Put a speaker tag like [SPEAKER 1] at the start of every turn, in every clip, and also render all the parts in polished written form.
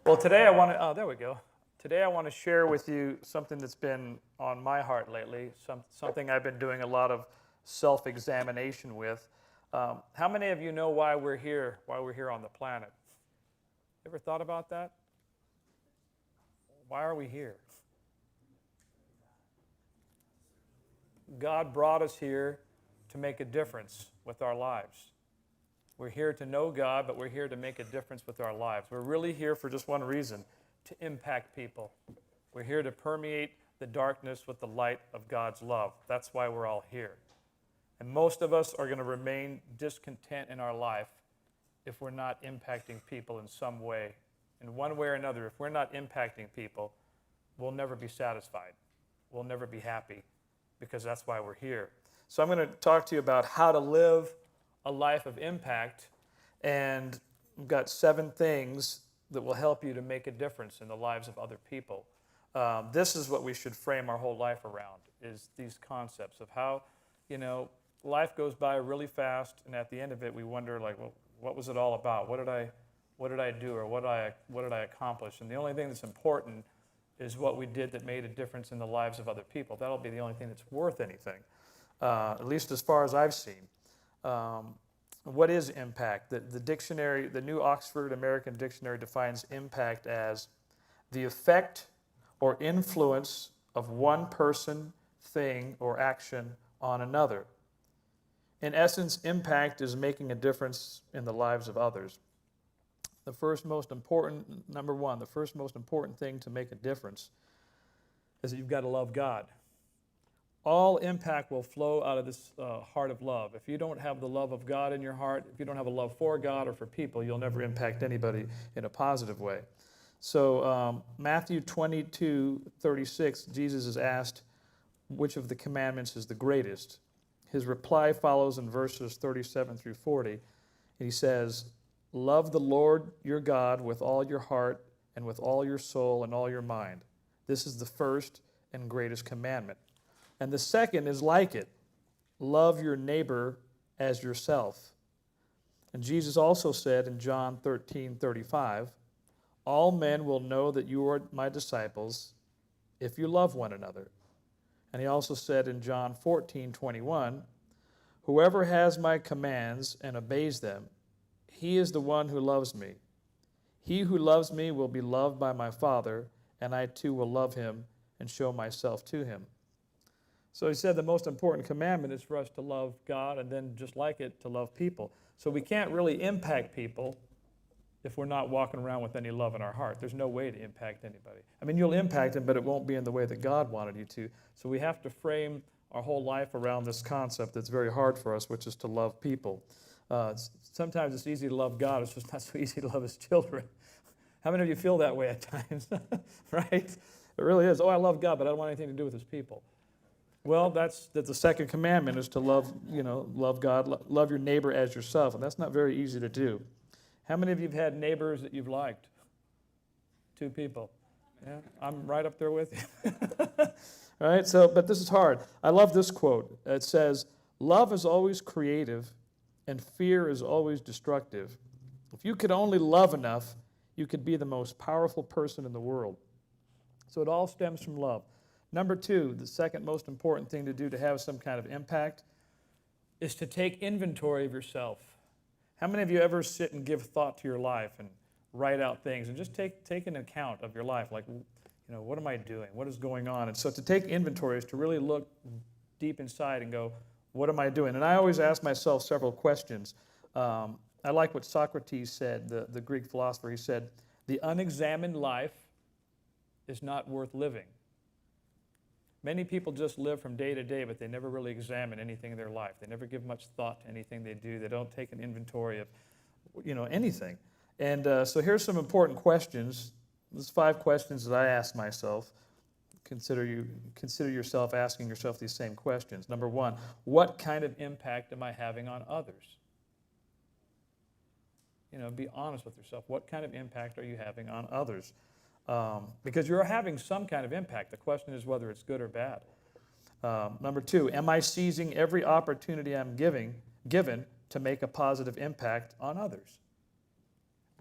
[SPEAKER 1] Well, today I want to, there we go. Today I want to share with you something that's been on my heart lately, something I've been doing a lot of self-examination with. How many of you know why we're here on the planet? Ever thought about that? Why are we here? God brought us here to make a difference with our lives. We're here to know God, but we're here to make a difference with our lives. We're really here for just one reason, to impact people. We're here to permeate the darkness with the light of God's love. That's why we're all here. And most of us are going to remain discontent in our life if we're not impacting people in some way. In one way or another, if we're not impacting people, we'll never be satisfied. We'll never be happy, because that's why we're here. So I'm going to talk to you about how to live a life of impact, and we've got 7 things that will help you to make a difference in the lives of other people. This is what we should frame our whole life around, is these concepts of how, life goes by really fast, and at the end of it, we wonder, like, well, what was it all about? What did I do, or what did I accomplish? And the only thing that's important is what we did that made a difference in the lives of other people. That'll be the only thing that's worth anything, at least as far as I've seen. What is impact? The dictionary, the New Oxford American Dictionary, defines impact as the effect or influence of one person, thing, or action on another. In essence, impact is making a difference in the lives of others. Number one, the first most important thing to make a difference is that you've got to love God. All impact will flow out of this heart of love. If you don't have the love of God in your heart, if you don't have a love for God or for people, you'll never impact anybody in a positive way. So Matthew 22:36, Jesus is asked which of the commandments is the greatest. His reply follows in verses 37 through 40. And he says, "Love the Lord your God with all your heart and with all your soul and all your mind. This is the first and greatest commandment. And the second is like it. Love your neighbor as yourself." And Jesus also said in John 13:35, "All men will know that you are my disciples if you love one another." And he also said in John 14:21, "Whoever has my commands and obeys them, he is the one who loves me. He who loves me will be loved by my Father, and I too will love him and show myself to him." So he said the most important commandment is for us to love God, and then just like it, to love people. So we can't really impact people if we're not walking around with any love in our heart. There's no way to impact anybody. I mean, you'll impact them, but it won't be in the way that God wanted you to. So we have to frame our whole life around this concept that's very hard for us, which is to love people. Sometimes it's easy to love God, it's just not so easy to love his children. How many of you feel that way at times? Right? It really is. Oh, I love God, but I don't want anything to do with his people. Well, that's the second commandment, is to love God, love your neighbor as yourself, and that's not very easy to do. How many of you have had neighbors that you've liked? 2 people. Yeah, I'm right up there with you. All right, but this is hard. I love this quote. It says, "Love is always creative, and fear is always destructive. If you could only love enough, you could be the most powerful person in the world." So it all stems from love. Number 2, the second most important thing to do to have some kind of impact is to take inventory of yourself. How many of you ever sit and give thought to your life and write out things and just take an account of your life? Like, what am I doing? What is going on? And so to take inventory is to really look deep inside and go, what am I doing? And I always ask myself several questions. I like what Socrates said, the Greek philosopher. He said, "The unexamined life is not worth living." Many people just live from day to day, but they never really examine anything in their life. They never give much thought to anything they do. They don't take an inventory of, anything. And so here's some important questions. There's 5 questions that I ask myself. Consider yourself asking yourself these same questions. Number 1, what kind of impact am I having on others? Be honest with yourself. What kind of impact are you having on others? Because you're having some kind of impact. The question is whether it's good or bad. Number 2, am I seizing every opportunity I'm given to make a positive impact on others?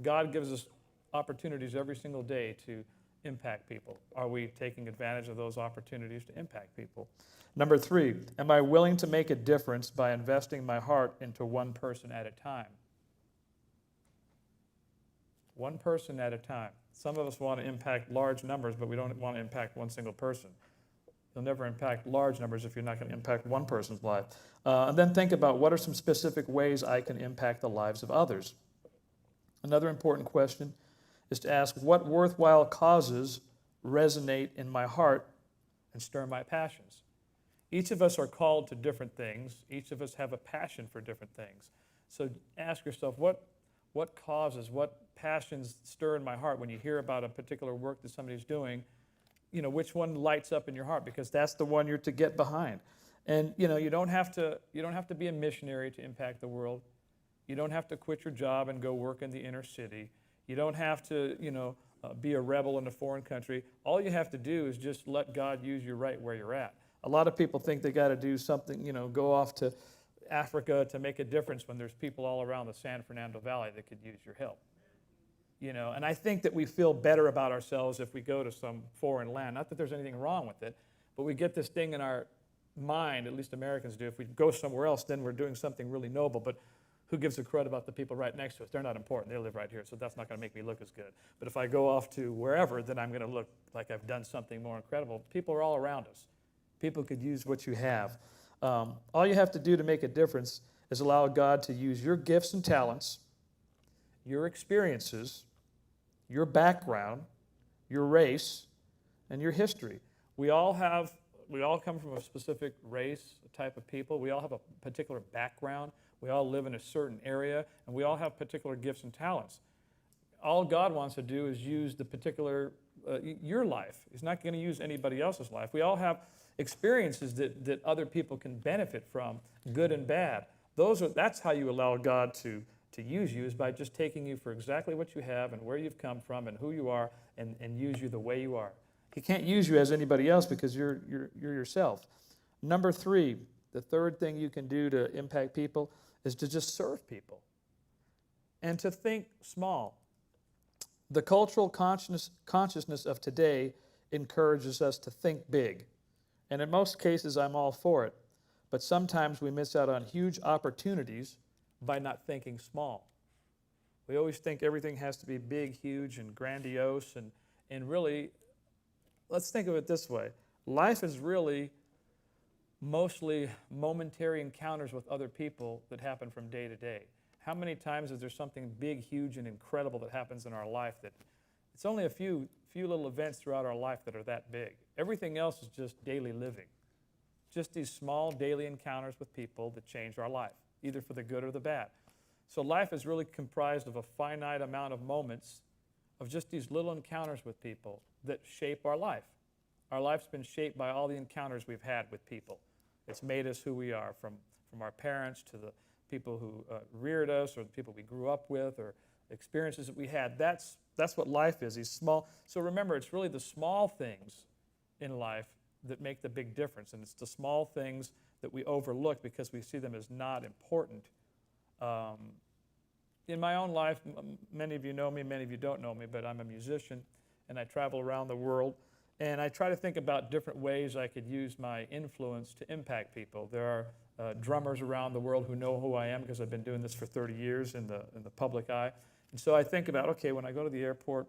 [SPEAKER 1] God gives us opportunities every single day to impact people? Are we taking advantage of those opportunities to impact people? Number 3, am I willing to make a difference by investing my heart into one person at a time? One person at a time. Some of us want to impact large numbers, but we don't want to impact one single person. You'll never impact large numbers if you're not going to impact one person's life. And then think about, what are some specific ways I can impact the lives of others? Another important question is to ask, what worthwhile causes resonate in my heart and stir my passions? Each of us are called to different things. Each of us have a passion for different things. So ask yourself, what causes, what passions stir in my heart when you hear about a particular work that somebody's doing? Which one lights up in your heart, because that's the one you're to get behind. And you don't have to be a missionary to impact the world. You don't have to quit your job and go work in the inner city. You don't have to be a rebel in a foreign country. All you have to do is just let God use you right where you're at. A lot of people think they got to do something, go off to Africa to make a difference, when there's people all around the San Fernando Valley that could use your help. And I think that we feel better about ourselves if we go to some foreign land. Not that there's anything wrong with it, but we get this thing in our mind, at least Americans do. If we go somewhere else, then we're doing something really noble. But who gives a crud about the people right next to us? They're not important. They live right here, so that's not going to make me look as good. But if I go off to wherever, then I'm going to look like I've done something more incredible. People are all around us. People could use what you have. All you have to do to make a difference is allow God to use your gifts and talents, your experiences, your background, your race, and your history. We all come from a specific race, a type of people. We all have a particular background. We all live in a certain area, and we all have particular gifts and talents. All God wants to do is use the particular, your life. He's not going to use anybody else's life. We all have experiences that other people can benefit from, good and bad. That's how you allow God to use you, is by just taking you for exactly what you have and where you've come from and who you are, and use you the way you are. He can't use you as anybody else because you're yourself. Number 3, the third thing you can do to impact people is to just serve people and to think small. The cultural consciousness of today encourages us to think big. And in most cases, I'm all for it. But sometimes we miss out on huge opportunities by not thinking small. We always think everything has to be big, huge, and grandiose. And really, let's think of it this way. Life is really mostly momentary encounters with other people that happen from day to day. How many times is there something big, huge, and incredible that happens in our life that it's only a few little events throughout our life that are that big? Everything else is just daily living. Just these small daily encounters with people that change our life, either for the good or the bad. So life is really comprised of a finite amount of moments of just these little encounters with people that shape our life. Our life's been shaped by all the encounters we've had with people. It's made us who we are, from our parents to the people who reared us, or the people we grew up with, or experiences that we had. That's what life is, these small. So remember, it's really the small things in life that make the big difference, and it's the small things that we overlook because we see them as not important. In my own life, many of you know me, many of you don't know me, but I'm a musician, and I travel around the world, and I try to think about different ways I could use my influence to impact people. There are drummers around the world who know who I am because I've been doing this for 30 years in the public eye. And so I think about, okay, when I go to the airport,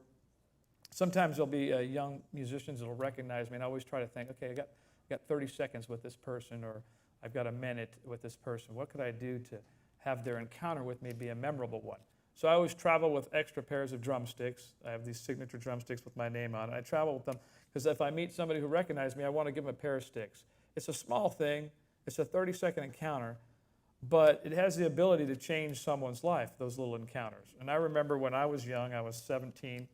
[SPEAKER 1] sometimes there'll be young musicians that will recognize me, and I always try to think, okay, I got 30 seconds with this person, or I've got a minute with this person. What could I do to have their encounter with me be a memorable one? So I always travel with extra pairs of drumsticks. I have these signature drumsticks with my name on it. I travel with them because if I meet somebody who recognizes me, I want to give them a pair of sticks. It's a small thing. It's a 30-second encounter, but it has the ability to change someone's life, those little encounters. And I remember when I was young, I was 17,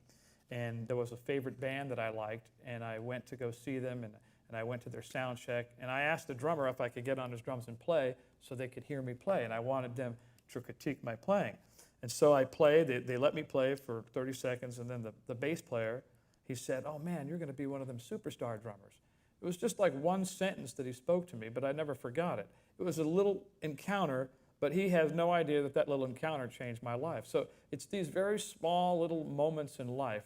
[SPEAKER 1] and there was a favorite band that I liked, and I went to go see them, and I went to their sound check, and I asked the drummer if I could get on his drums and play so they could hear me play, and I wanted them to critique my playing. And so I played. They let me play for 30 seconds, and then the bass player, he said, "Oh man, you're going to be one of them superstar drummers." It was just like one sentence that he spoke to me, but I never forgot it. It was a little encounter But he has no idea that that little encounter changed my life. So it's these very small little moments in life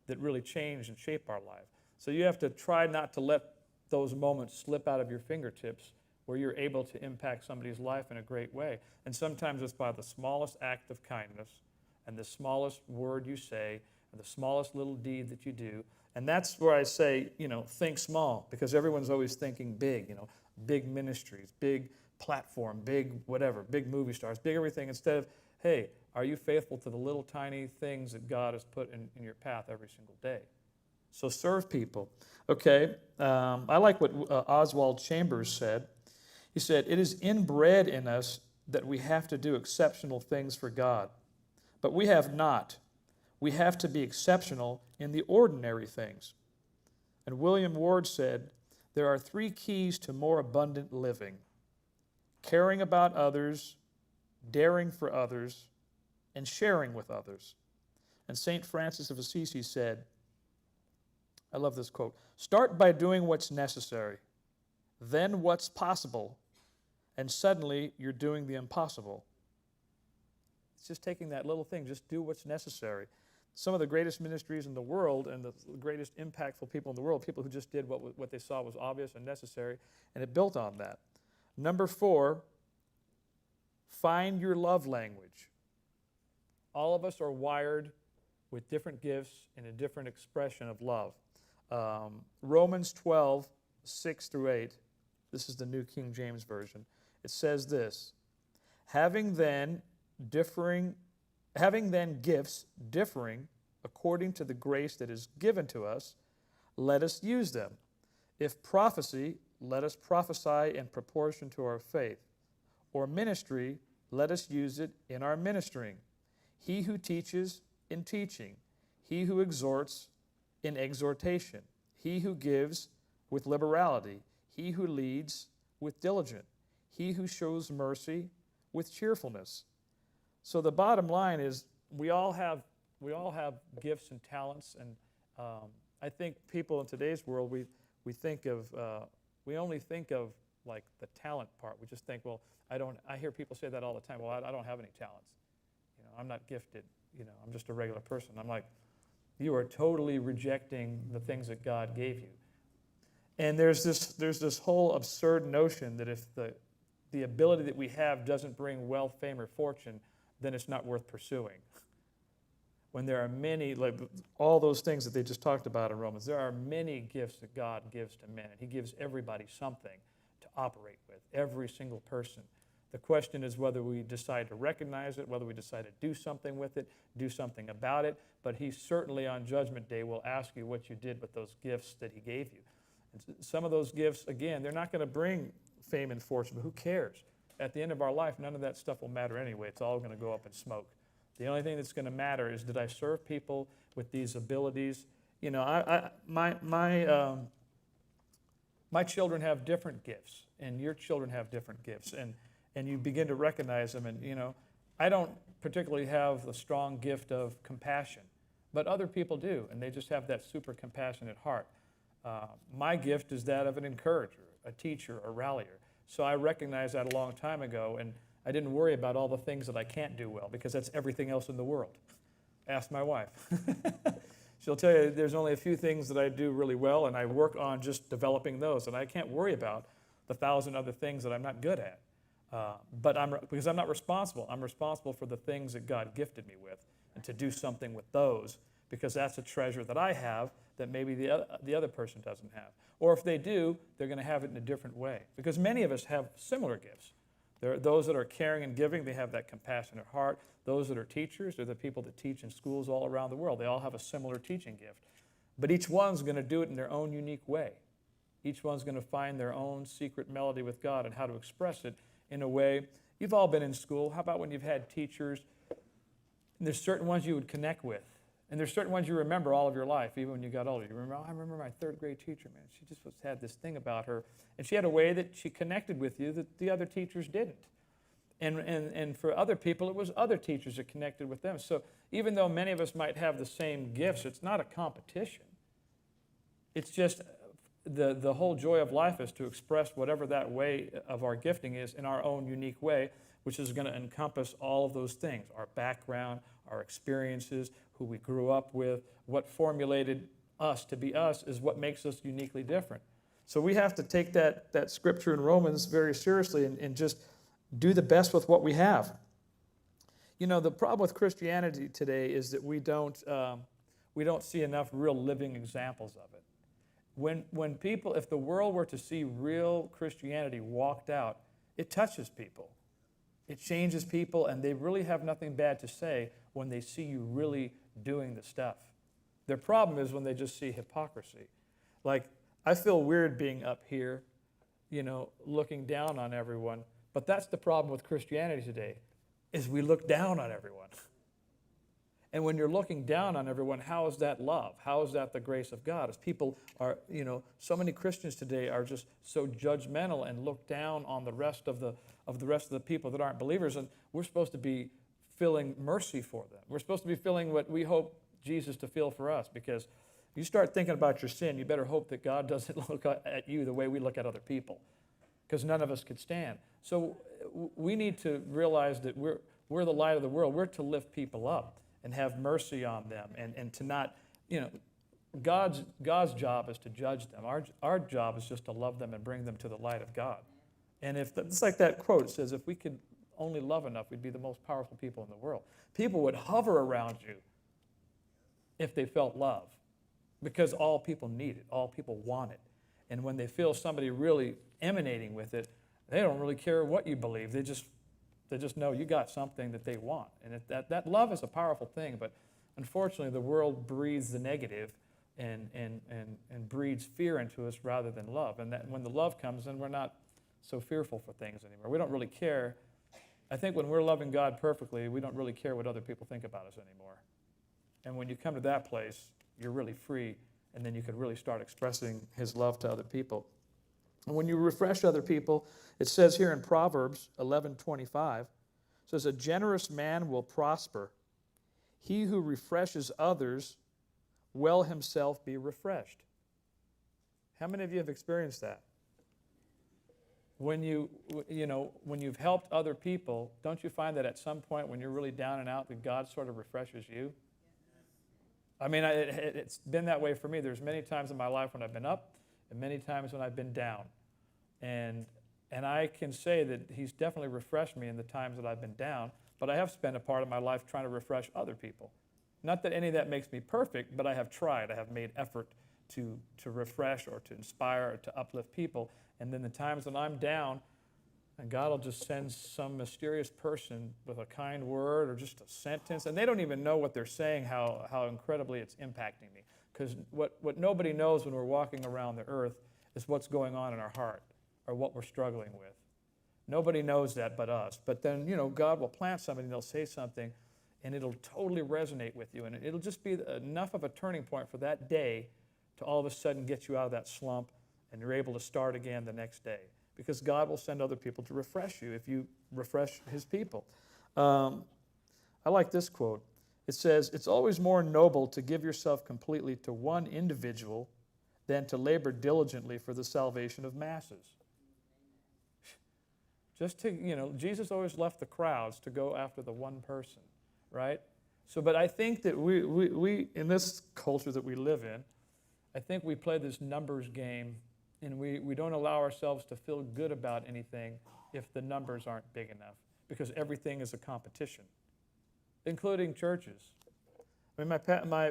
[SPEAKER 1] that really change and shape our life. So you have to try not to let those moments slip out of your fingertips where you're able to impact somebody's life in a great way. And sometimes it's by the smallest act of kindness and the smallest word you say and the smallest little deed that you do. And that's where I say, think small, because everyone's always thinking big, big ministries, big platform, big whatever, big movie stars, big everything, instead of, hey, are you faithful to the little tiny things that God has put in your path every single day? So serve people. Okay, I like what Oswald Chambers said. He said, it is inbred in us that we have to do exceptional things for God, but we have not. We have to be exceptional in the ordinary things. And William Ward said, there are 3 keys to more abundant living: caring about others, daring for others, and sharing with others. And St. Francis of Assisi said, I love this quote, start by doing what's necessary, then what's possible, and suddenly you're doing the impossible. It's just taking that little thing, just do what's necessary. Some of the greatest ministries in the world and the greatest impactful people in the world, people who just did what they saw was obvious and necessary, and it built on that. Number 4, find your love language. All of us are wired with different gifts and a different expression of love. Romans 12, 6 through 8, this is the New King James Version. It says this, having then gifts differing according to the grace that is given to us, let us use them. If prophecy, let us prophesy in proportion to our faith. Or ministry, let us use it in our ministering. He who teaches, in teaching. He who exhorts, in exhortation. He who gives, with liberality. He who leads, with diligence. He who shows mercy, with cheerfulness. So the bottom line is we all have gifts and talents, and I think people in today's world, we only think of like the talent part. We just think, well, I hear people say that all the time, well, I don't have any talents. I'm not gifted. I'm just a regular person. I'm like, you are totally rejecting the things that God gave you. And there's this whole absurd notion that if the ability that we have doesn't bring wealth, fame, or fortune, then it's not worth pursuing. When there are many, like all those things that they just talked about in Romans, there are many gifts that God gives to men, and He gives everybody something to operate with, every single person. The question is whether we decide to recognize it, whether we decide to do something with it, do something about it, but He certainly on Judgment Day will ask you what you did with those gifts that He gave you. And some of those gifts, again, they're not going to bring fame and fortune, but who cares? At the end of our life, none of that stuff will matter anyway. It's all going to go up in smoke. The only thing that's going to matter is, did I serve people with these abilities? My children have different gifts, and your children have different gifts, and you begin to recognize them. And I don't particularly have the strong gift of compassion, but other people do, and they just have that super compassionate heart. My gift is that of an encourager, a teacher, a rallier. So I recognized that a long time ago, and I didn't worry about all the things that I can't do well, because that's everything else in the world. Ask my wife. She'll tell you there's only a few things that I do really well, and I work on just developing those, and I can't worry about the 1,000 other things that I'm not good at. Because I'm not responsible. I'm responsible for the things that God gifted me with, and to do something with those, because that's a treasure that I have that maybe the other person doesn't have. Or if they do, they're going to have it in a different way. Because many of us have similar gifts. There are those that are caring and giving, they have that compassionate heart. Those that are teachers, they're the people that teach in schools all around the world. They all have a similar teaching gift. But each one's going to do it in their own unique way. Each one's going to find their own secret melody with God and how to express it in a way. You've all been in school. How about when you've had teachers, and there's certain ones you would connect with, and there's certain ones you remember all of your life, even when you got older. You remember, I remember my 3rd grade teacher, man. She just had this thing about her, and she had a way that she connected with you that the other teachers didn't. And for other people, it was other teachers that connected with them. So even though many of us might have the same gifts, it's not a competition. It's just the whole joy of life is to express whatever that way of our gifting is in our own unique way, which is going to encompass all of those things, our background, our experiences, who we grew up with, what formulated us to be us is what makes us uniquely different. So we have to take that scripture in Romans very seriously and just do the best with what we have. You know, the problem with Christianity today is that we don't see enough real living examples of it. When people, if the world were to see real Christianity walked out, it touches people. It changes people, and they really have nothing bad to say when they see you really doing the stuff. Their problem is when they just see hypocrisy. Like, I feel weird being up here, you know, looking down on everyone, but that's the problem with Christianity today, is we look down on everyone. And when you're looking down on everyone, how is that love? How is that the grace of God? As people are, you know, so many Christians today are just so judgmental and look down on the rest of the people that aren't believers, and we're supposed to be feeling mercy for them. We're supposed to be feeling what we hope Jesus to feel for us, because you start thinking about your sin, you better hope that God doesn't look at you the way we look at other people, because none of us could stand. So we need to realize that we're the light of the world. We're to lift people up and have mercy on them, and to not, you know, God's job is to judge them. Our job is just to love them and bring them to the light of God. And it's like that quote, it says, if we could only love enough, we'd be the most powerful people in the world. People would hover around you if they felt love, because all people need it, all people want it. And when they feel somebody really emanating with it, they don't really care what you believe. They just know you got something that they want. And that love is a powerful thing, but unfortunately the world breathes the negative and breeds fear into us rather than love. And that when the love comes, then we're not so fearful for things anymore. We don't really care. I think when we're loving God perfectly, we don't really care what other people think about us anymore. And when you come to that place, you're really free, and then you can really start expressing His love to other people. And when you refresh other people, it says here in Proverbs 11:25, it says, a generous man will prosper. He who refreshes others will himself be refreshed. How many of you have experienced that? When when you've helped other people, don't you find that at some point when you're really down and out, that God sort of refreshes you? I mean, it's been that way for me. There's many times in my life when I've been up and many times when I've been down. And I can say that He's definitely refreshed me in the times that I've been down, but I have spent a part of my life trying to refresh other people. Not that any of that makes me perfect, but I have tried. I have made effort to refresh or to inspire or to uplift people. And then the times when I'm down, and God will just send some mysterious person with a kind word or just a sentence, and they don't even know what they're saying, how incredibly it's impacting me. Because what nobody knows when we're walking around the earth is what's going on in our heart or what we're struggling with. Nobody knows that but us. But then, God will plant somebody and they'll say something, and it'll totally resonate with you, and it'll just be enough of a turning point for that day to all of a sudden get you out of that slump, and you're able to start again the next day. Because God will send other people to refresh you if you refresh His people. I like this quote. It says, it's always more noble to give yourself completely to one individual than to labor diligently for the salvation of masses. Jesus always left the crowds to go after the one person, right? But I think that we in this culture that we live in, I think we play this numbers game, and we don't allow ourselves to feel good about anything if the numbers aren't big enough, because everything is a competition, including churches. I mean,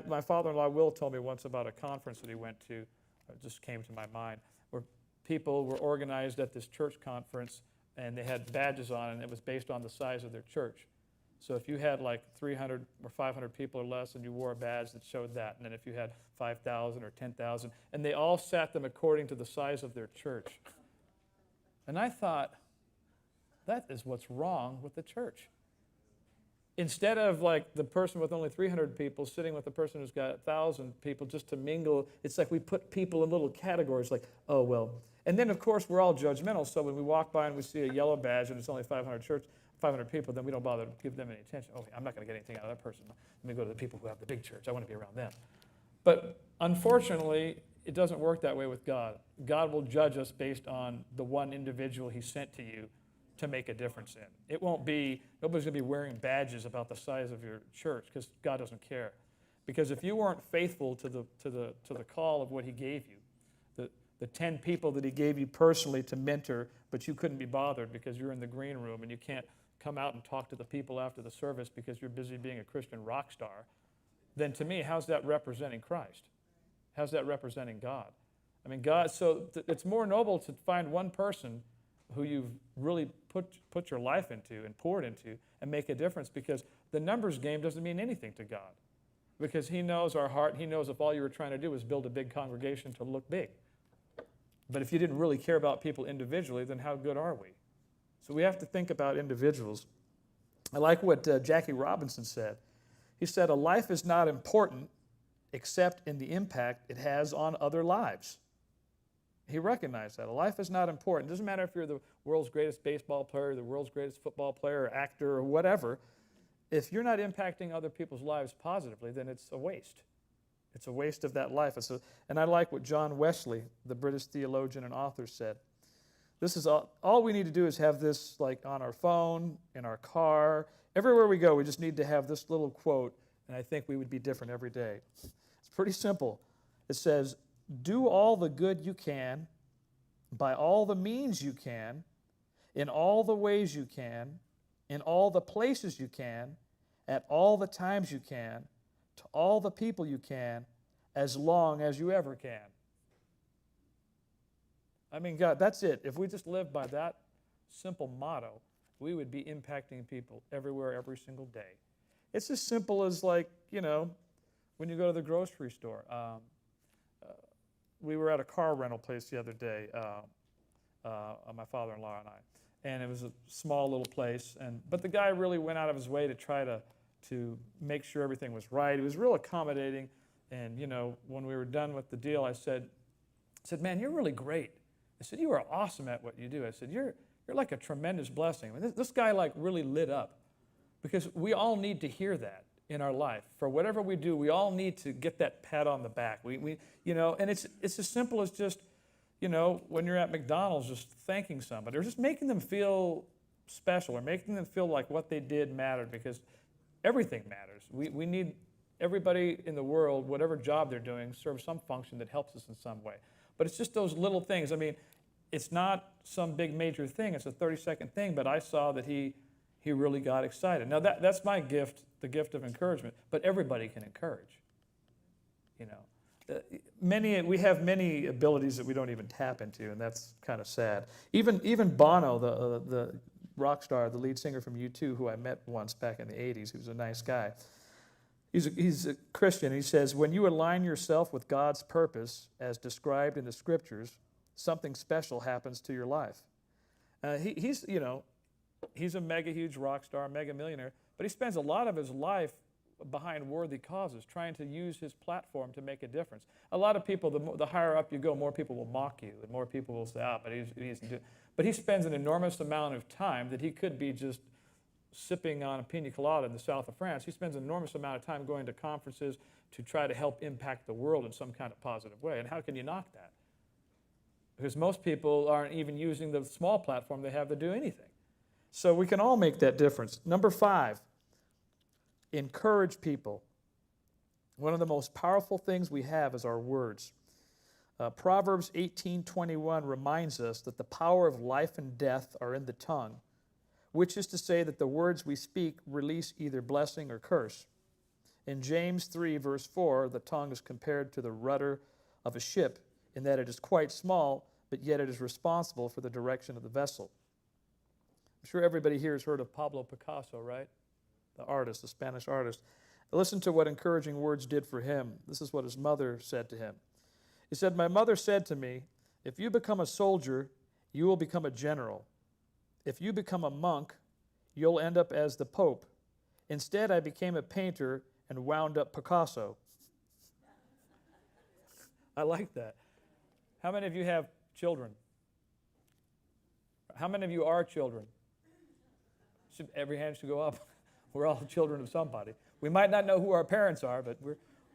[SPEAKER 1] my father-in-law Will told me once about a conference that he went to, it just came to my mind, where people were organized at this church conference, and they had badges on, and it was based on the size of their church. So if you had like 300 or 500 people or less, and you wore a badge that showed that, and then if you had 5,000 or 10,000, and they all sat them according to the size of their church. And I thought, that is what's wrong with the church. Instead of like the person with only 300 people sitting with the person who's got 1,000 people just to mingle, it's like we put people in little categories like, oh, well. And then, of course, we're all judgmental, so when we walk by and we see a yellow badge and it's only 500 people, then we don't bother to give them any attention. Oh, I'm not going to get anything out of that person. Let me go to the people who have the big church. I want to be around them. But unfortunately, it doesn't work that way with God. God will judge us based on the one individual He sent to you to make a difference in. It won't be, nobody's going to be wearing badges about the size of your church because God doesn't care. Because if you weren't faithful to the call of what he gave you, the 10 people that he gave you personally to mentor, but you couldn't be bothered because you're in the green room and you can't come out and talk to the people after the service because you're busy being a Christian rock star, then to me, how's that representing Christ? How's that representing God? I mean, God, so it's more noble to find one person who you've really put your life into and poured into and make a difference, because the numbers game doesn't mean anything to God. Because he knows our heart. He knows if all you were trying to do was build a big congregation to look big. But if you didn't really care about people individually, then how good are we? So we have to think about individuals. I like what Jackie Robinson said. He said, a life is not important except in the impact it has on other lives. He recognized that. A life is not important. It doesn't matter if you're the world's greatest baseball player, the world's greatest football player, or actor, or whatever. If you're not impacting other people's lives positively, then it's a waste. It's a waste of that life. And I like what John Wesley, the British theologian and author, said. This is all we need to do is have this like on our phone, in our car, everywhere we go. We just need to have this little quote, and I think we would be different every day. It's pretty simple. It says, do all the good you can, by all the means you can, in all the ways you can, in all the places you can, at all the times you can, to all the people you can, as long as you ever can. I mean, God, that's it. If we just lived by that simple motto, we would be impacting people everywhere, every single day. It's as simple as, like, when you go to the grocery store. We were at a car rental place the other day, my father-in-law and I, and it was a small little place. But the guy really went out of his way to try to make sure everything was right. He was real accommodating. And when we were done with the deal, I said, man, you're really great. I said, you are awesome at what you do. I said, you're like a tremendous blessing. I mean, this guy like really lit up, because we all need to hear that in our life. For whatever we do, we all need to get that pat on the back. And it's as simple as just, when you're at McDonald's, just thanking somebody or just making them feel special or making them feel like what they did mattered, because everything matters. We need everybody in the world, whatever job they're doing, serve some function that helps us in some way. But it's just those little things. I mean, it's not some big major thing. It's a 30-second thing, but I saw that he really got excited. Now, that's my gift, the gift of encouragement, but everybody can encourage. We have many abilities that we don't even tap into, and that's kind of sad. Even Bono, the rock star, the lead singer from U2, who I met once back in the 80s, he was a nice guy. He's a Christian. He says, when you align yourself with God's purpose as described in the Scriptures, something special happens to your life. He's a mega huge rock star, mega millionaire, but he spends a lot of his life behind worthy causes, trying to use his platform to make a difference. A lot of people, the higher up you go, more people will mock you, and more people will say, but he spends an enormous amount of time that he could be just sipping on a pina colada in the south of France. He spends an enormous amount of time going to conferences to try to help impact the world in some kind of positive way. And how can you knock that? Because most people aren't even using the small platform they have to do anything. So we can all make that difference. Number 5, encourage people. One of the most powerful things we have is our words. Proverbs 18:21 reminds us that the power of life and death are in the tongue, which is to say that the words we speak release either blessing or curse. In James 3, verse 4, the tongue is compared to the rudder of a ship, in that it is quite small, but yet it is responsible for the direction of the vessel. I'm sure everybody here has heard of Pablo Picasso, right? The artist, the Spanish artist. Listen to what encouraging words did for him. This is what his mother said to him. He said, my mother said to me, if you become a soldier, you will become a general. If you become a monk, you'll end up as the Pope. Instead, I became a painter and wound up Picasso. I like that. How many of you have children? How many of you are children? Every hand should go up. We're all children of somebody. We might not know who our parents are, but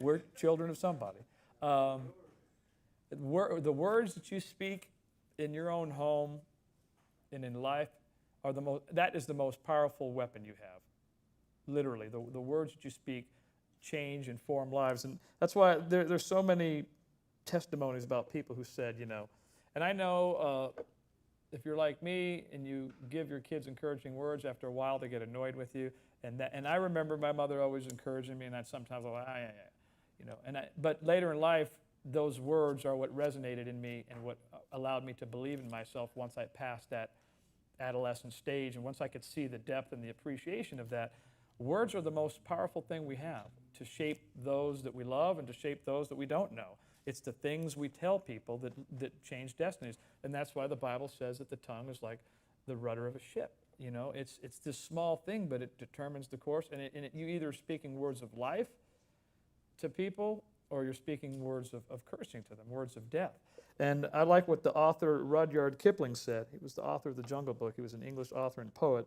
[SPEAKER 1] we're children of somebody. The words that you speak in your own home and in life that is the most powerful weapon you have. Literally, the words that you speak change and form lives. And that's why there's so many testimonies about people who said, and I know if you're like me and you give your kids encouraging words, after a while they get annoyed with you. And I remember my mother always encouraging me, and I'd sometimes go, but later in life, those words are what resonated in me and what allowed me to believe in myself once I passed that adolescent stage, and once I could see the depth and the appreciation of that. Words are the most powerful thing we have to shape those that we love and to shape those that we don't know. It's the things we tell people that change destinies. And that's why the Bible says that the tongue is like the rudder of a ship. It's this small thing, but it determines the course. And you either speaking words of life to people, or you're speaking words of cursing to them, words of death. And I like what the author Rudyard Kipling said. He was the author of the Jungle Book. He was an English author and poet.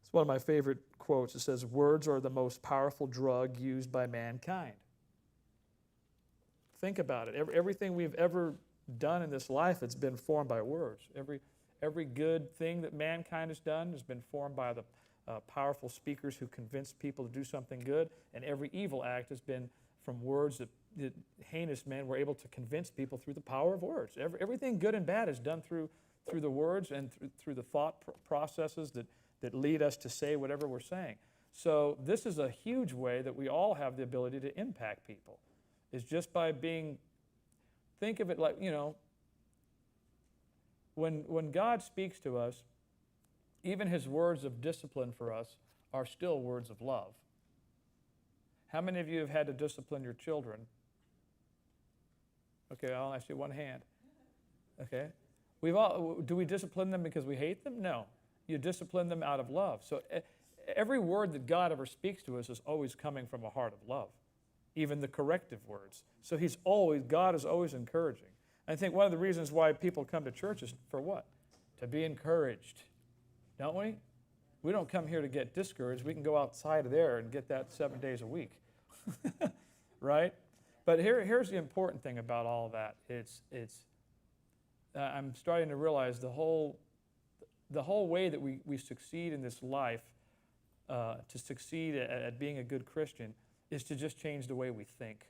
[SPEAKER 1] It's one of my favorite quotes. It says, "Words are the most powerful drug used by mankind." Think about it. Everything we've ever done in this life, it's been formed by words. Every good thing that mankind has done has been formed by the powerful speakers who convince people to do something good, and every evil act has been from words that heinous men were able to convince people through the power of words. Everything good and bad is done through the words and through the thought processes that lead us to say whatever we're saying. So this is a huge way that we all have the ability to impact people, is just by think of it like, when God speaks to us, even his words of discipline for us are still words of love. How many of you have had to discipline your children? Okay, I'll ask you one hand. Okay. Do we discipline them because we hate them? No. You discipline them out of love. So every word that God ever speaks to us is always coming from a heart of love, even the corrective words. So God is always encouraging. I think one of the reasons why people come to church is for what? To be encouraged, don't we? We don't come here to get discouraged. We can go outside of there and get that 7 days a week, right? But here's the important thing about all of that. I'm starting to realize the whole way that we succeed in this life, to succeed at being a good Christian, is to just change the way we think.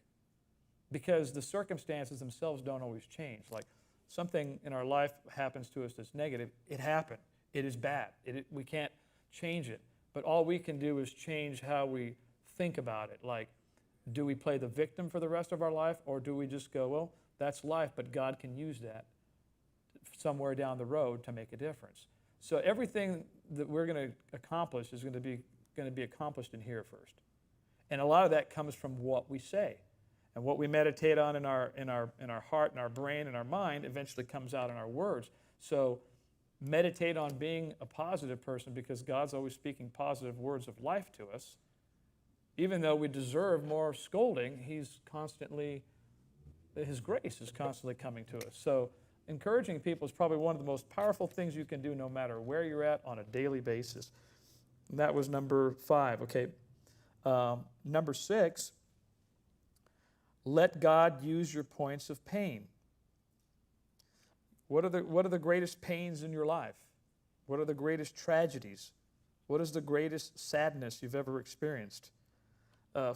[SPEAKER 1] Because the circumstances themselves don't always change. Like something in our life happens to us that's negative, it happened. It is bad. We can't change it. But all we can do is change how we think about it. Like, do we play the victim for the rest of our life, or do we just go, well, that's life, but God can use that somewhere down the road to make a difference. So everything that we're going to accomplish is going to be accomplished in here first. And a lot of that comes from what we say. And what we meditate on in our heart and our brain and our mind eventually comes out in our words. So meditate on being a positive person, because God's always speaking positive words of life to us. Even though we deserve more scolding, His grace is constantly coming to us. So encouraging people is probably one of the most powerful things you can do, no matter where you're at, on a daily basis. And that was number 5. Okay. Number 6, let God use your points of pain. What are the greatest pains in your life? What are the greatest tragedies? What is the greatest sadness you've ever experienced?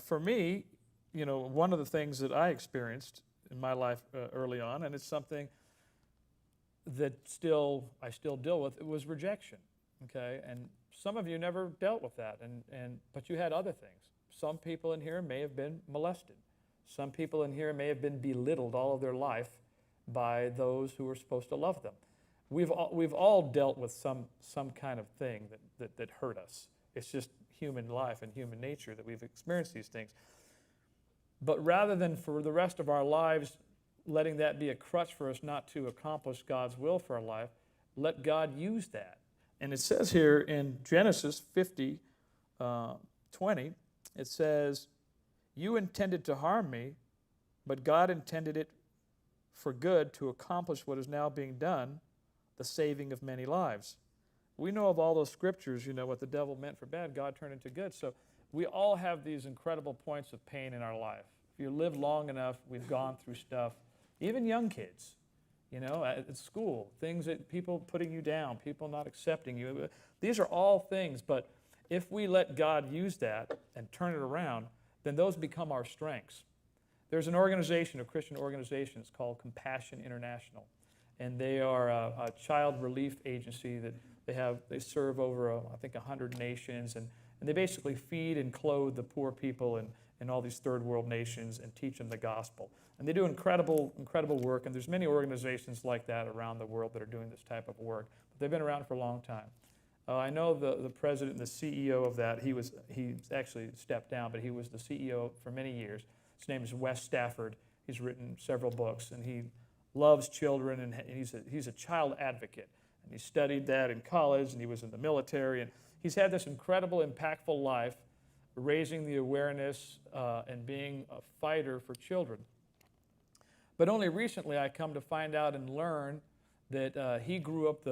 [SPEAKER 1] For me, one of the things that I experienced in my life early on, and it's something that I still deal with, it was rejection. Okay, and some of you never dealt with that, but you had other things. Some people in here may have been molested. Some people in here may have been belittled all of their life by those who were supposed to love them. We've all dealt with some kind of thing that hurt us. It's just human life and human nature that we've experienced these things. But rather than for the rest of our lives letting that be a crutch for us not to accomplish God's will for our life, let God use that. And it says here in Genesis 50:20, it says, "You intended to harm me, but God intended it for good to accomplish what is now being done, the saving of many lives." We know of all those scriptures, what the devil meant for bad, God turned into good. So we all have these incredible points of pain in our life. If you live long enough, we've gone through stuff. Even young kids, at school, things that people putting you down, people not accepting you. These are all things, but if we let God use that and turn it around, then those become our strengths. There's an organization, a Christian organization, it's called Compassion International, and they are a child relief agency that they serve over, I think, 100 nations, and they basically feed and clothe the poor people in all these third world nations and teach them the gospel. And they do incredible, incredible work, and there's many organizations like that around the world that are doing this type of work. But they've been around for a long time. I know the president and the CEO of that, he's actually stepped down, but he was the CEO for many years. His name is Wes Stafford. He's written several books, and he loves children, and he's a child advocate. And he studied that in college, and he was in the military, and he's had this incredible, impactful life, raising the awareness and being a fighter for children. But only recently I come to find out and learn that he grew up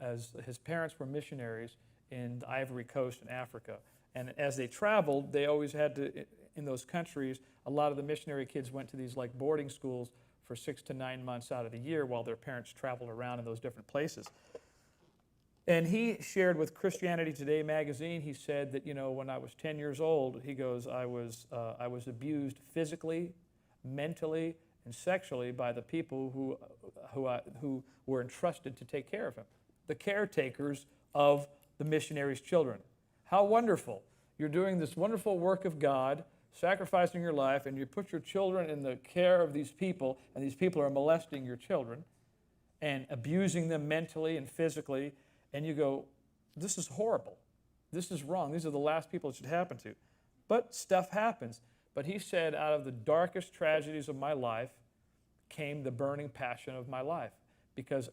[SPEAKER 1] as his parents were missionaries in the Ivory Coast in Africa. And as they traveled, they always had to, in those countries, a lot of the missionary kids went to these like boarding schools for 6 to 9 months out of the year while their parents traveled around in those different places. And he shared with Christianity Today magazine, he said that, when I was 10 years old, he goes, I was abused physically, mentally, and sexually by the people who were entrusted to take care of him, the caretakers of the missionaries' children. How wonderful. You're doing this wonderful work of God, sacrificing your life, and you put your children in the care of these people, and these people are molesting your children and abusing them mentally and physically, and you go, this is horrible. This is wrong. These are the last people it should happen to. But stuff happens. But he said, out of the darkest tragedies of my life came the burning passion of my life. Because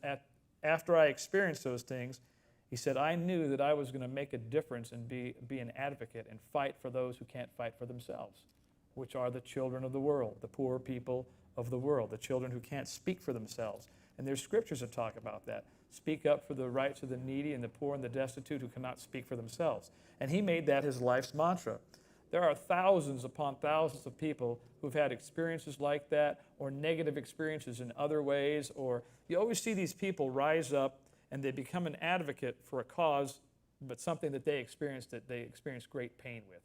[SPEAKER 1] after I experienced those things, he said, I knew that I was going to make a difference and be an advocate and fight for those who can't fight for themselves, which are the children of the world, the poor people of the world, the children who can't speak for themselves. And there's scriptures that talk about that. Speak up for the rights of the needy and the poor and the destitute who cannot speak for themselves. And he made that his life's mantra. There are thousands upon thousands of people who've had experiences like that or negative experiences in other ways, or you always see these people rise up and they become an advocate for a cause, but something that they experience great pain with.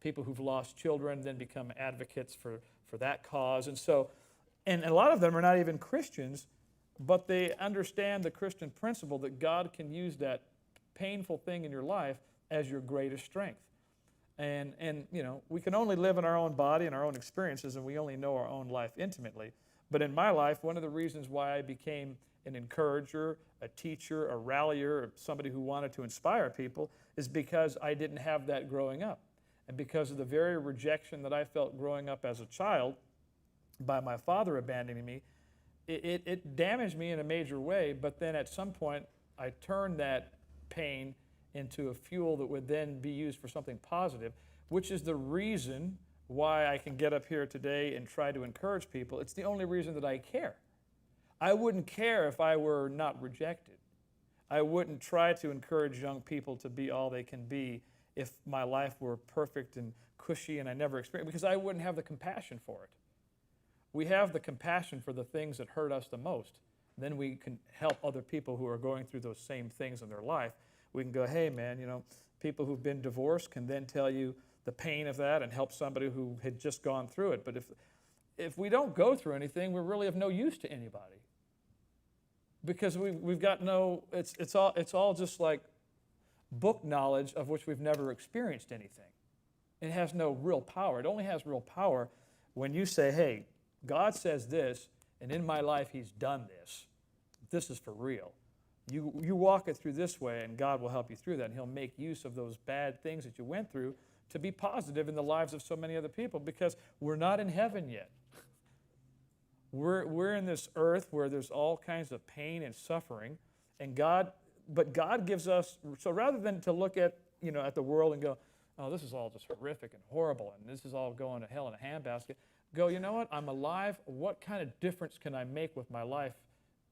[SPEAKER 1] People who've lost children then become advocates for that cause. And a lot of them are not even Christians, but they understand the Christian principle that God can use that painful thing in your life as your greatest strength. And we can only live in our own body and our own experiences, and we only know our own life intimately. But in my life, one of the reasons why I became an encourager, a teacher, a rallier, somebody who wanted to inspire people, is because I didn't have that growing up. And because of the very rejection that I felt growing up as a child by my father abandoning me, it damaged me in a major way. But then at some point, I turned that pain into a fuel that would then be used for something positive, which is the reason why I can get up here today and try to encourage people. It's the only reason that I care. I wouldn't care if I were not rejected. I wouldn't try to encourage young people to be all they can be if my life were perfect and cushy and I never experienced, because I wouldn't have the compassion for it. We have the compassion for the things that hurt us the most. Then we can help other people who are going through those same things in their life. We can go, hey man, people who've been divorced can then tell you the pain of that and help somebody who had just gone through it. But if we don't go through anything, we're really of no use to anybody. Because we've got it's all just like book knowledge of which we've never experienced anything. It has no real power. It only has real power when you say, hey, God says this, and in my life he's done this. This is for real. You walk it through this way, and God will help you through that, and he'll make use of those bad things that you went through to be positive in the lives of so many other people, because we're not in heaven yet. We're in this earth where there's all kinds of pain and suffering, but God gives us, so rather than to look at the world and go, oh, this is all just horrific and horrible, and this is all going to hell in a handbasket, go, you know what, I'm alive. What kind of difference can I make with my life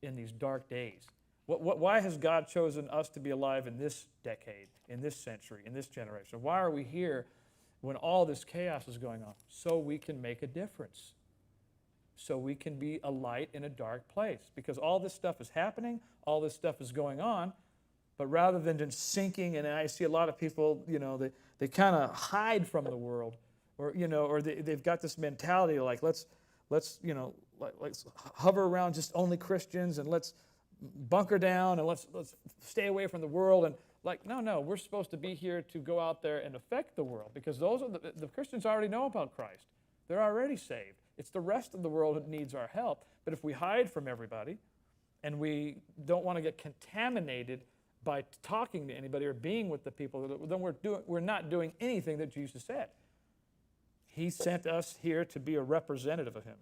[SPEAKER 1] in these dark days? Why has God chosen us to be alive in this decade, in this century, in this generation? Why are we here when all this chaos is going on? So we can make a difference. so we can be a light in a dark place. Because all this stuff is happening, all this stuff is going on, but rather than just sinking, and I see a lot of people, they kind of hide from the world, or they've got this mentality like let's hover around just only Christians, and let's bunker down, and let's stay away from the world. And no, we're supposed to be here to go out there and affect the world, because those are the Christians already know about Christ. They're already saved. It's the rest of the world that needs our help. But if we hide from everybody and we don't want to get contaminated by talking to anybody or being with the people, then we're not doing anything that Jesus said. He sent us here to be a representative of him.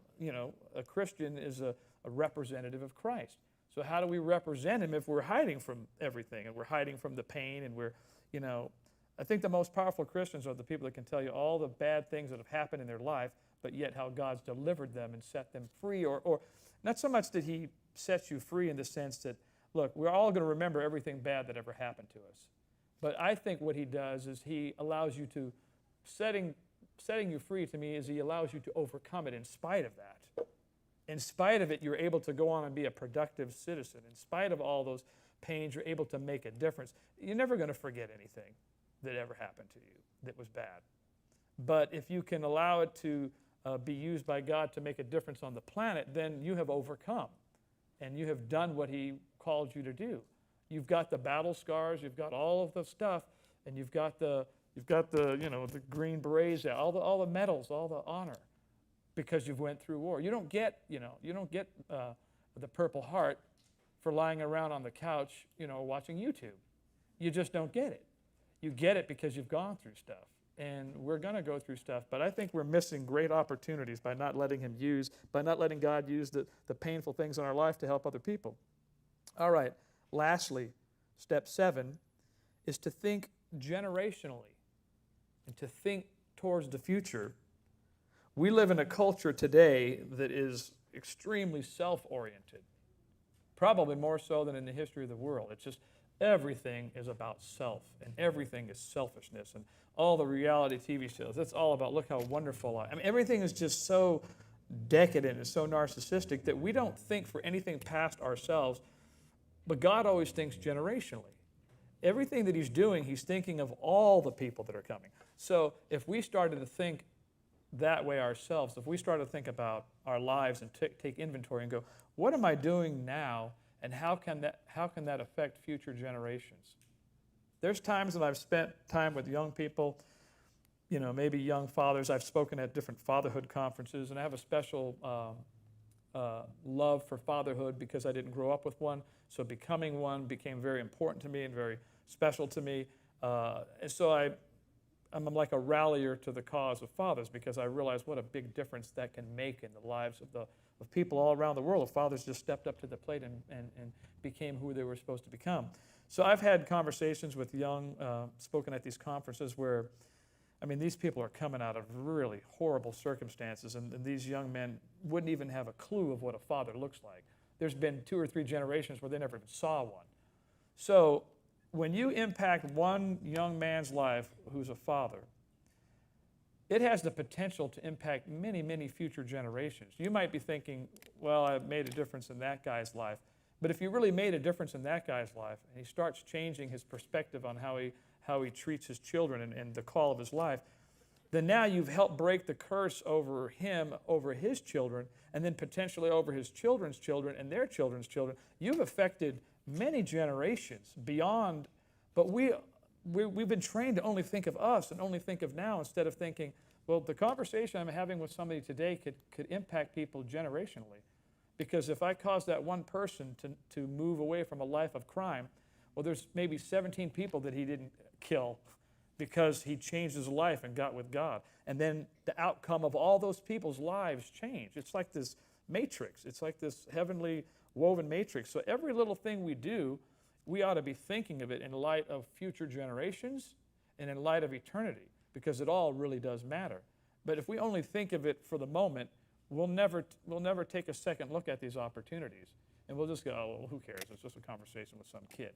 [SPEAKER 1] A Christian is a representative of Christ. So how do we represent him if we're hiding from everything, and we're hiding from the pain, and I think the most powerful Christians are the people that can tell you all the bad things that have happened in their life, but yet how God's delivered them and set them free, or not so much that he sets you free in the sense that, look, we're all going to remember everything bad that ever happened to us. But I think what he does is he allows you to, setting you free to me is he allows you to overcome it in spite of that. In spite of it, you're able to go on and be a productive citizen. In spite of all those pains, you're able to make a difference. You're never going to forget anything that ever happened to you that was bad. But if you can allow it to be used by God to make a difference on the planet, then you have overcome, and you have done what he called you to do. You've got the battle scars, you've got all of the stuff, and you've got the the green berets, all the medals, all the honor, because you've went through war. You don't get the Purple Heart for lying around on the couch, watching YouTube. You just don't get it. You get it because you've gone through stuff. And we're going to go through stuff, but I think we're missing great opportunities by not letting God use the painful things in our life to help other people. All right, lastly, step 7 is to think generationally and to think towards the future. We live in a culture today that is extremely self-oriented, probably more so than in the history of the world. It's just everything is about self, and everything is selfishness, and all the reality TV shows, it's all about, look how wonderful I am. Everything is just so decadent and so narcissistic that we don't think for anything past ourselves, but God always thinks generationally. Everything that he's doing, he's thinking of all the people that are coming. So if we started to think that way ourselves, if we started to think about our lives and take inventory and go, what am I doing now, and how can that affect future generations? There's times that I've spent time with young people, maybe young fathers. I've spoken at different fatherhood conferences, and I have a special love for fatherhood because I didn't grow up with one. So becoming one became very important to me and very special to me. And so I'm like a rallier to the cause of fathers, because I realize what a big difference that can make in the lives of people all around the world. If fathers just stepped up to the plate and became who they were supposed to become. So I've had conversations with spoken at these conferences where, these people are coming out of really horrible circumstances, and these young men wouldn't even have a clue of what a father looks like. There's been 2 or 3 generations where they never even saw one. So when you impact one young man's life who's a father, it has the potential to impact many, many future generations. You might be thinking, well, I've made a difference in that guy's life. But if you really made a difference in that guy's life, and he starts changing his perspective on how he treats his children and the call of his life, then now you've helped break the curse over him, over his children, and then potentially over his children's children and their children's children. You've affected many generations beyond, but we've been trained to only think of us and only think of now, instead of thinking, well, the conversation I'm having with somebody today could impact people generationally. Because if I cause that one person to move away from a life of crime, well, there's maybe 17 people that he didn't kill because he changed his life and got with God. And then the outcome of all those people's lives change. It's like this matrix. It's like this heavenly woven matrix. So every little thing we do, we ought to be thinking of it in light of future generations and in light of eternity, because it all really does matter. But if we only think of it for the moment, we'll never take a second look at these opportunities. And we'll just go, oh, well, who cares? It's just a conversation with some kid.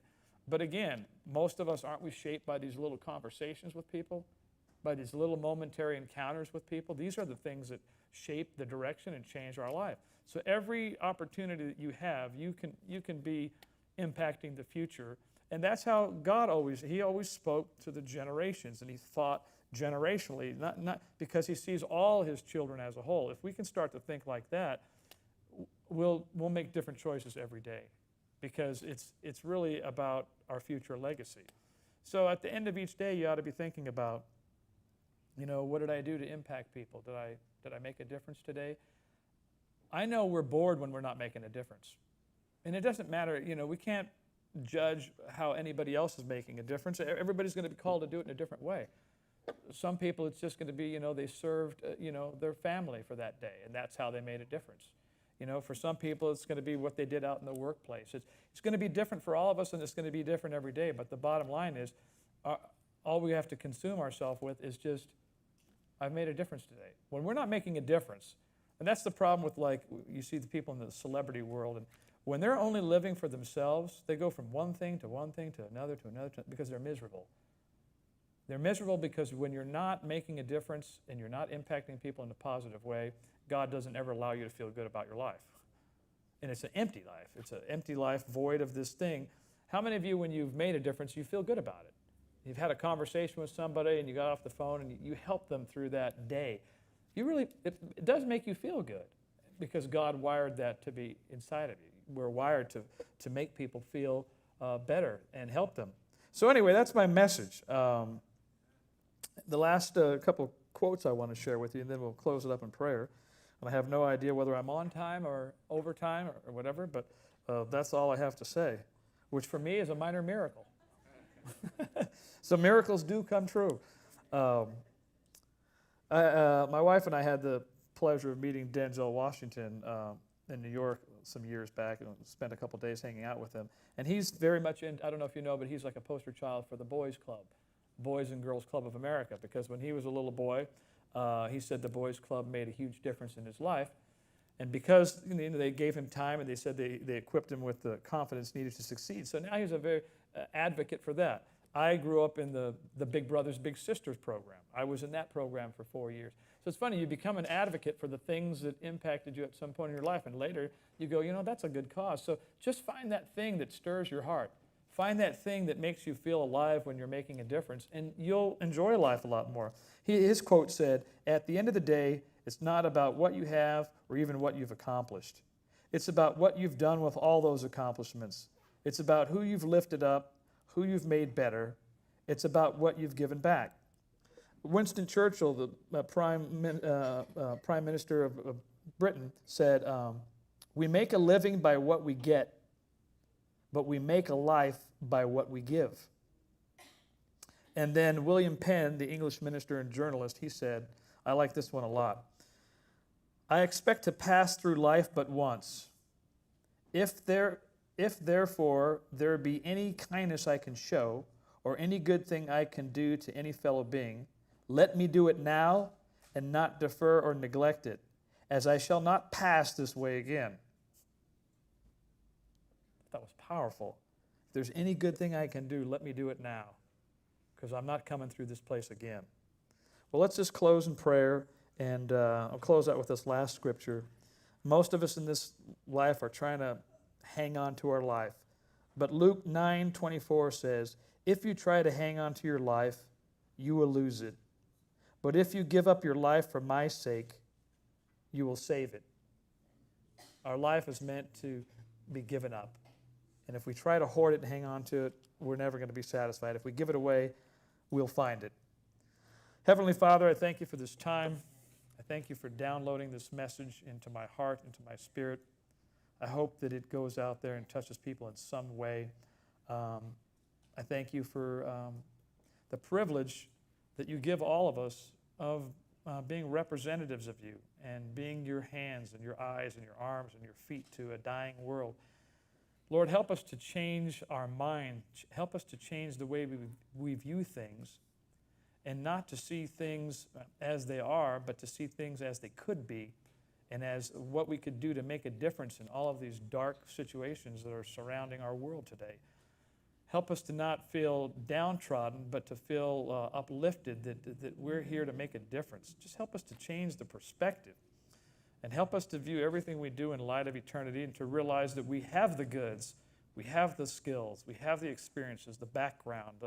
[SPEAKER 1] But again, most of us, aren't we shaped by these little conversations with people? by these little momentary encounters with people. These are the things that shape the direction and change our life. So every opportunity that you have, you can be impacting the future. And that's how God always spoke to the generations, and he thought generationally, not because he sees all his children as a whole. If we can start to think like that, we'll make different choices every day, because it's really about our future legacy. So at the end of each day, you ought to be thinking about, what did I do to impact people? Did I make a difference today? I know we're bored when we're not making a difference. And it doesn't matter, we can't judge how anybody else is making a difference. Everybody's going to be called to do it in a different way. Some people, it's just going to be, they served, their family for that day, and that's how they made a difference. For some people, it's going to be what they did out in the workplace. It's going to be different for all of us, and it's going to be different every day. But the bottom line is, all we have to consume ourselves with is just, I've made a difference today. When we're not making a difference, and that's the problem with, like, you see the people in the celebrity world, and when they're only living for themselves, they go from one thing to another, because they're miserable. They're miserable because when you're not making a difference and you're not impacting people in a positive way, God doesn't ever allow you to feel good about your life. And it's an empty life. It's an empty life void of this thing. How many of you, when you've made a difference, you feel good about it? You've had a conversation with somebody and you got off the phone and you helped them through that day. It does make you feel good, because God wired that to be inside of you. We're wired to make people feel better and help them. So anyway, that's my message. The last couple quotes I want to share with you, and then we'll close it up in prayer. And I have no idea whether I'm on time or overtime or whatever, but that's all I have to say, which for me is a minor miracle. So miracles do come true. My wife and I had the pleasure of meeting Denzel Washington in New York some years back, and spent a couple days hanging out with him. And he's very much in, I don't know if you know, but he's like a poster child for the Boys Club, Boys and Girls Club of America, because when he was a little boy, he said the Boys Club made a huge difference in his life. And because they gave him time, and they said they equipped him with the confidence needed to succeed. So now he's a very advocate for that. I grew up in the Big Brothers Big Sisters program. I was in that program for 4 years. So it's funny, you become an advocate for the things that impacted you at some point in your life, and later you go, that's a good cause. So just find that thing that stirs your heart. Find that thing that makes you feel alive when you're making a difference, and you'll enjoy life a lot more. His quote said, "At the end of the day, it's not about what you have or even what you've accomplished. It's about what you've done with all those accomplishments. It's about who you've lifted up, who you've made better. It's about what you've given back." Winston Churchill, the Prime Minister of Britain, said, "We make a living by what we get, but we make a life by what we give." And then William Penn, the English minister and journalist, he said, I like this one a lot, "I expect to pass through life but once. If therefore there be any kindness I can show, or any good thing I can do to any fellow being, let me do it now and not defer or neglect it, as I shall not pass this way again." That was powerful. If there's any good thing I can do, let me do it now, because I'm not coming through this place again. Well, let's just close in prayer, and I'll close out with this last scripture. Most of us in this life are trying to hang on to our life. But Luke 9:24 says, "If you try to hang on to your life, you will lose it. But if you give up your life for my sake, you will save it." Our life is meant to be given up. And if we try to hoard it and hang on to it, we're never going to be satisfied. If we give it away, we'll find it. Heavenly Father, I thank you for this time. I thank you for downloading this message into my heart, into my spirit. I hope that it goes out there and touches people in some way. I thank you for the privilege that you give all of us of being representatives of you and being your hands and your eyes and your arms and your feet to a dying world. Lord, help us to change our mind. Help us to change the way we view things, and not to see things as they are, but to see things as they could be, and as what we could do to make a difference in all of these dark situations that are surrounding our world today. Help us to not feel downtrodden, but to feel uplifted that we're here to make a difference. Just help us to change the perspective and help us to view everything we do in light of eternity and to realize that we have the goods, we have the skills, we have the experiences, the background,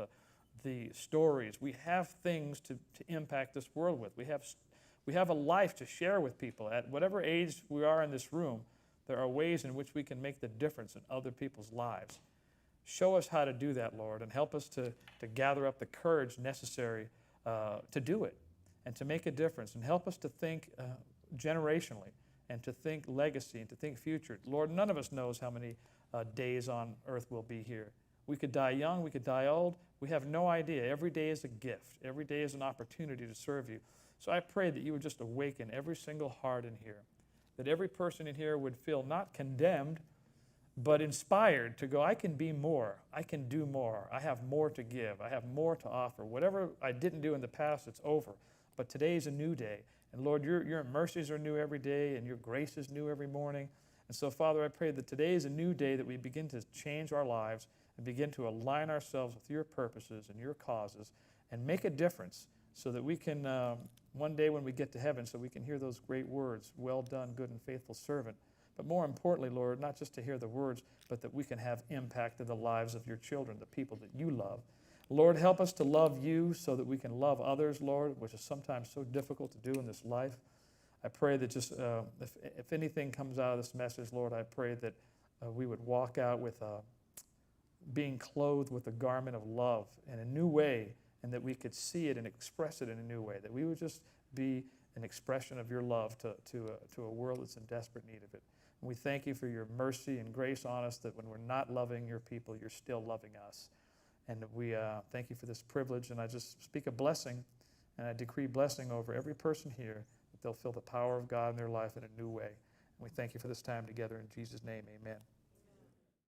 [SPEAKER 1] the stories. We have things to impact this world with. We have a life to share with people. At whatever age we are in this room, there are ways in which we can make the difference in other people's lives. Show us how to do that, Lord, and help us to gather up the courage necessary to do it and to make a difference. And help us to think generationally and to think legacy and to think future. Lord, none of us knows how many days on earth we'll be here. We could die young, we could die old. We have no idea. Every day is a gift. Every day is an opportunity to serve you. So I pray that you would just awaken every single heart in here, that every person in here would feel not condemned, but inspired to go, I can be more, I can do more, I have more to give, I have more to offer. Whatever I didn't do in the past, it's over. But today is a new day. And Lord, your mercies are new every day, and your grace is new every morning. And so, Father, I pray that today is a new day, that we begin to change our lives and begin to align ourselves with your purposes and your causes and make a difference so that we can, one day when we get to heaven, so we can hear those great words, well done, good and faithful servant. But more importantly, Lord, not just to hear the words, but that we can have impact in the lives of your children, the people that you love. Lord, help us to love you so that we can love others, Lord, which is sometimes so difficult to do in this life. I pray that just if anything comes out of this message, Lord, I pray that we would walk out with being clothed with a garment of love in a new way, and that we could see it and express it in a new way, that we would just be an expression of your love to a world that's in desperate need of it. And we thank you for your mercy and grace on us, that when we're not loving your people, you're still loving us. And we thank you for this privilege, and I just speak a blessing, and I decree blessing over every person here, that they'll feel the power of God in their life in a new way. And we thank you for this time together in Jesus' name, amen.